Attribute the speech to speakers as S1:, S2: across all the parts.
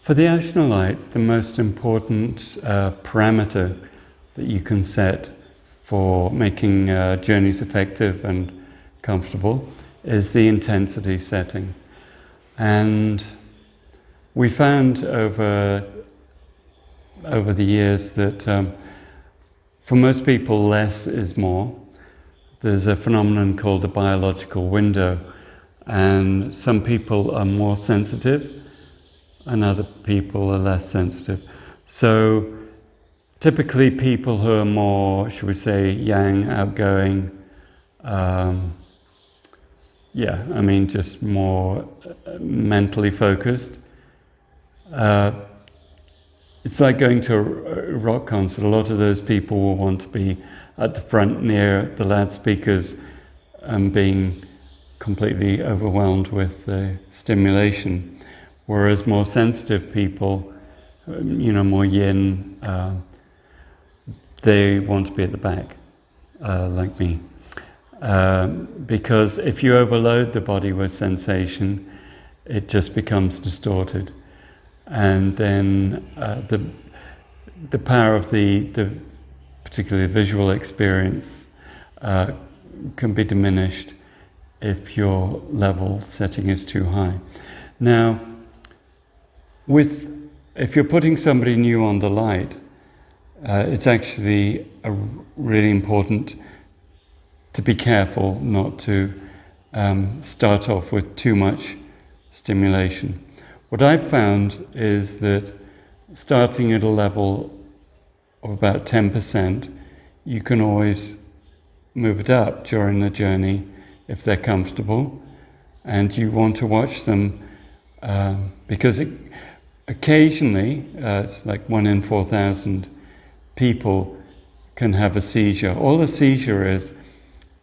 S1: For the Ajna Light, the most important parameter that you can set for making journeys effective and comfortable is the intensity setting. And we found over the years that for most people, less is more. There's a phenomenon called the biological window, and some people are more sensitive and other people are less sensitive. So typically people who are more, should we say, yang, outgoing, just more mentally focused. It's like going to a rock concert. A lot of those people will want to be at the front near the loudspeakers and being completely overwhelmed with the stimulation. Whereas more sensitive people, more yin, they want to be at the back, like me. Because if you overload the body with sensation, it just becomes distorted. And then the power of the particularly visual experience can be diminished if your level setting is too high. Now, if you're putting somebody new on the light, it's actually really important to be careful not to start off with too much stimulation. What I've found is that starting at a level of about 10%, you can always move it up during the journey if they're comfortable, and you want to watch them because occasionally, it's like 1 in 4,000 people can have a seizure. All a seizure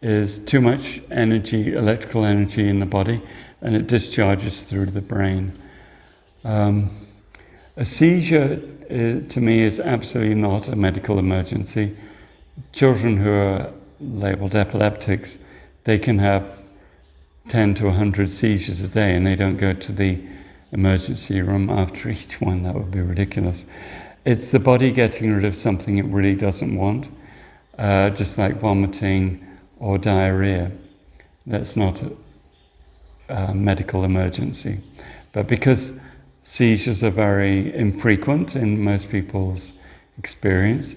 S1: is too much energy, electrical energy in the body, and it discharges through the brain. A seizure, to me, is absolutely not a medical emergency. Children who are labeled epileptics, they can have 10 to 100 seizures a day, and they don't go to the emergency room after each one. That would be ridiculous. It's the body getting rid of something it really doesn't want, just like vomiting or diarrhea. That's not a medical emergency. But because seizures are very infrequent in most people's experience,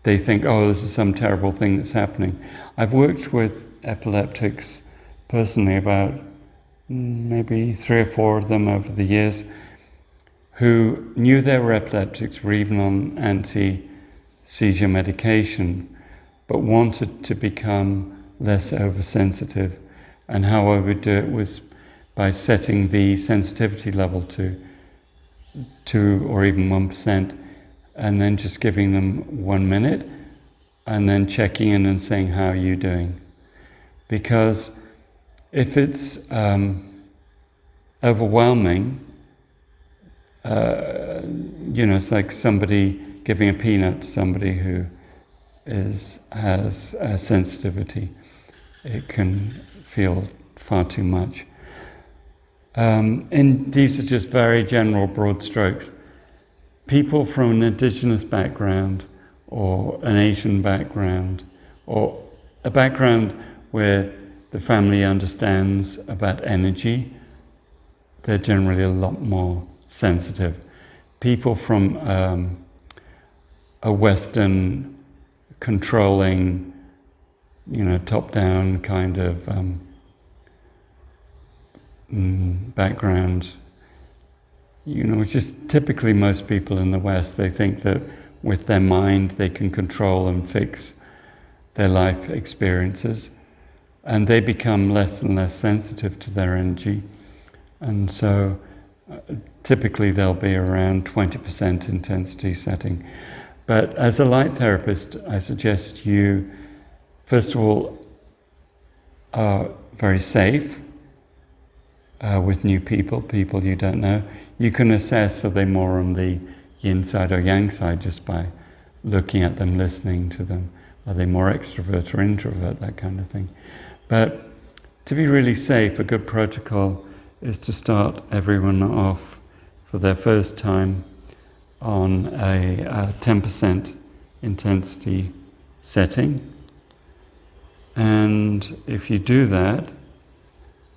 S1: they think, oh, this is some terrible thing that's happening. I've worked with epileptics personally, about maybe 3 or 4 of them over the years, who knew they were epileptics, were even on anti-seizure medication, but wanted to become less oversensitive. And how I would do it was by setting the sensitivity level to 2 or even 1%, and then just giving them 1 minute, and then checking in and saying, how are you doing? Because if it's overwhelming, it's like somebody giving a peanut to somebody who has a sensitivity. It can feel far too much. And these are just very general, broad strokes. People from an indigenous background, or an Asian background, or a background where the family understands about energy, they're generally a lot more sensitive. People from a Western controlling, top-down kind of background, which is typically most people in the West. They think that with their mind they can control and fix their life experiences, and they become less and less sensitive to their energy. And so typically they'll be around 20% intensity setting. But as a light therapist, I suggest you, first of all, are very safe with new people you don't know. You can assess, are they more on the yin side or yang side, just by looking at them, listening to them. Are they more extrovert or introvert, that kind of thing. But to be really safe, a good protocol is to start everyone off for their first time on a 10% intensity setting. And if you do that,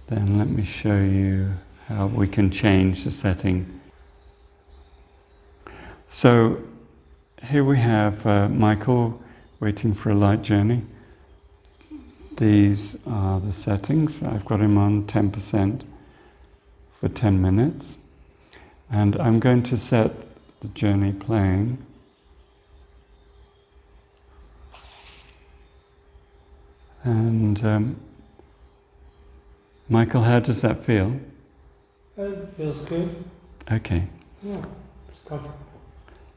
S1: then let me show you how we can change the setting. So here we have Michael waiting for a light journey. These are the settings. I've got him on 10% for 10 minutes. And I'm going to set the journey playing. And Michael, how does that feel?
S2: It feels good.
S1: Okay.
S2: Yeah, it's comfortable.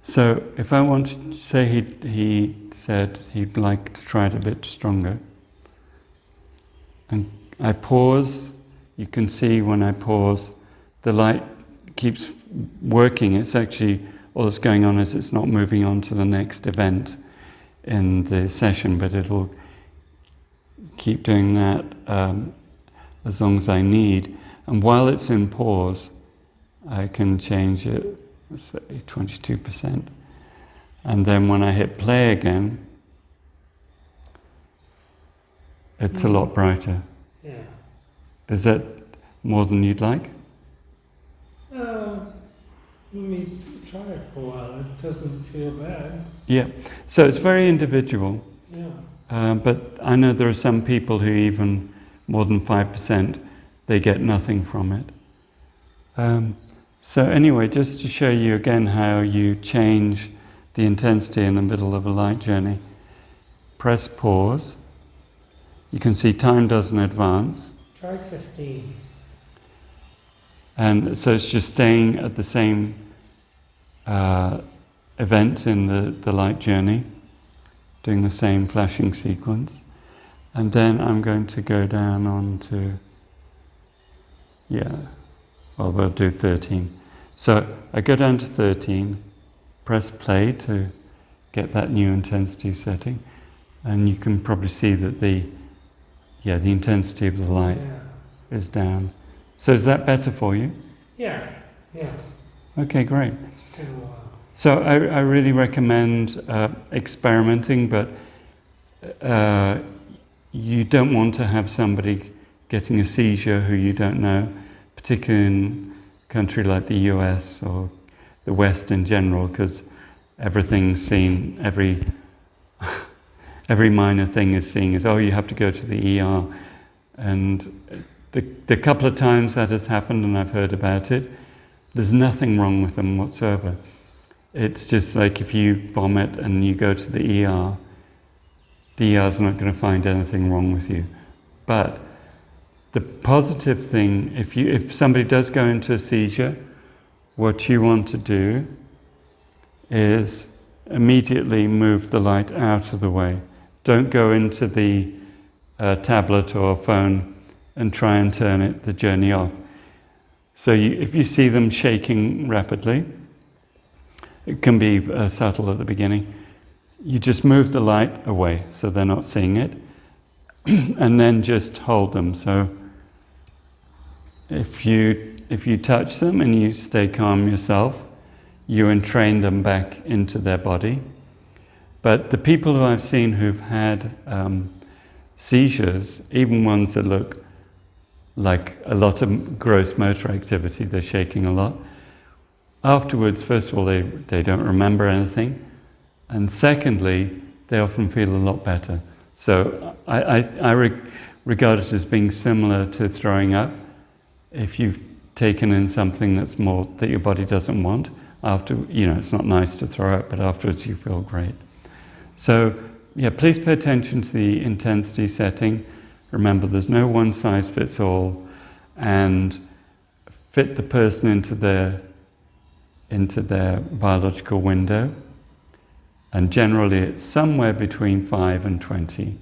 S1: So if I want to say he said he'd like to try it a bit stronger. And I pause. You can see when I pause, the light keeps working. It's actually, all that's going on is it's not moving on to the next event in the session, but it'll keep doing that as long as I need. And while it's in pause, I can change it, let's say 22%. And then when I hit play again, it's a lot brighter.
S2: Yeah.
S1: Is that more than you'd like?
S2: Let me try it for a while. It doesn't feel bad.
S1: Yeah. So it's very individual.
S2: Yeah.
S1: But I know there are some people who even more than 5%, they get nothing from it. So anyway, just to show you again how you change the intensity in the middle of a light journey, press pause. You can see time doesn't advance.
S2: Try 15.
S1: And so it's just staying at the same event in the light journey, doing the same flashing sequence. And then I'm going to go down on to, we'll do 13. So I go down to 13, press play to get that new intensity setting, and you can probably see that the intensity of the light is down. So is that better for you?
S2: Yeah.
S1: Okay, great.
S2: It's been a while.
S1: So I really recommend experimenting, but you don't want to have somebody getting a seizure who you don't know, particularly in a country like the US or the West in general, because everything's seen, every minor thing is seen as, oh, you have to go to the ER. And the couple of times that has happened and I've heard about it, there's nothing wrong with them whatsoever. It's just like if you vomit and you go to the ER is not going to find anything wrong with you. But the positive thing, if somebody does go into a seizure, what you want to do is immediately move the light out of the way. Don't go into the tablet or phone and try and turn the journey off. So if you see them shaking rapidly, it can be subtle at the beginning, you just move the light away so they're not seeing it, and then just hold them. So if you touch them and you stay calm yourself, you entrain them back into their body. But the people who I've seen who've had seizures, even ones that look like a lot of gross motor activity, they're shaking a lot. Afterwards, first of all, they don't remember anything. And secondly, they often feel a lot better. So I regard it as being similar to throwing up. If you've taken in something that's more, that your body doesn't want, after, it's not nice to throw up, but afterwards you feel great. So, please pay attention to the intensity setting. Remember, there's no one size fits all, and fit the person into their biological window. And generally it's somewhere between 5 and 20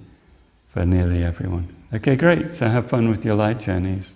S1: for nearly everyone. Okay, great. So have fun with your light journeys.